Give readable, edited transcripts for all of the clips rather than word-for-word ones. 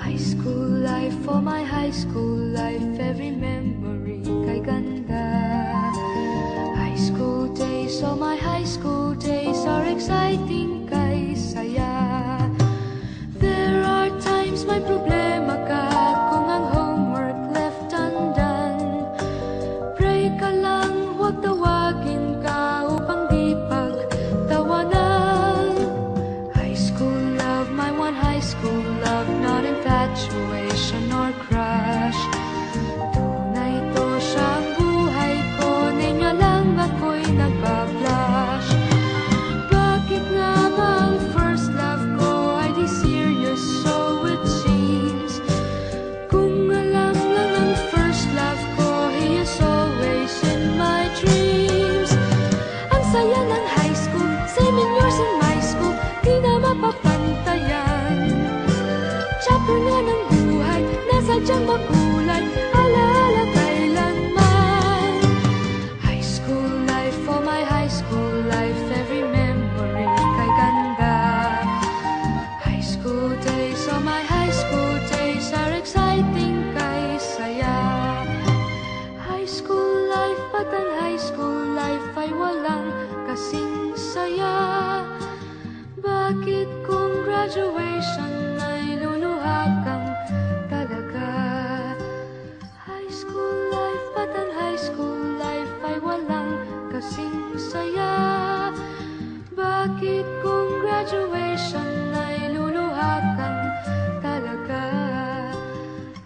High school life, for my high school life, every memory kay ganda. High school days, oh my high school days are exciting kay saya. There are times may problema ka kung ang homework left undone. Pray ka lang, huwag tawagin ka upang di pagtawanan. High school love, my one high school love, not infatuation or crush. Tunay to siyang buhay ko, niya lang ako'y nagbablush. Bakit nga ba ang first love ko ay di serious, so it seems? Kung alam lang ang first love ko, he is always in my dreams. Ang saya ng high school, 7 years in my school, di na mapapantayan. Chapter nga ng buhay, nasadyang makulay, alaala kailanman. High school life, for my high school life, every memory kay ganda. High school days, oh my high school days are exciting kay saya. High school life, at ang high school life ay walang kasing saya. Bakit kung graduation ay luluha kang talaga? High school life, at ang high school life ay walang kasing saya. Bakit kung graduation ay luluha kang talaga?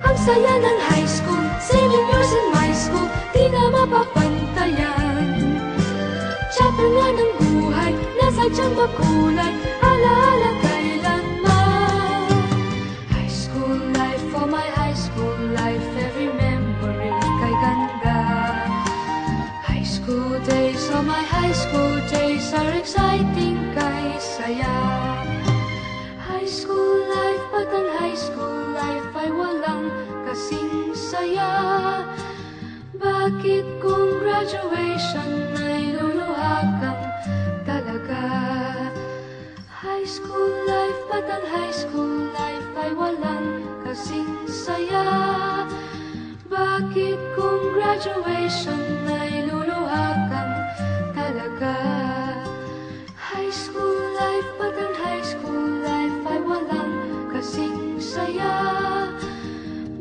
Ang saya ng high school, 7 years in my school, di na mapapantayan. Chapter nga ng buhay, nasadyang makulay, alaala kailanman. High school life, for my high school life, every memory kay ganda. High school days, oh my high school days are exciting kay saya. High school life, at ang high school life ay walang kasing saya. Bakit kung graduation ay luluha kang talaga? High school life, at ang high school life ay walang kasing saya. Bakit kung graduation ay luluha kang talaga? High school life, at ang high school life ay walang kasing saya.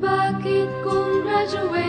Bakit kung graduation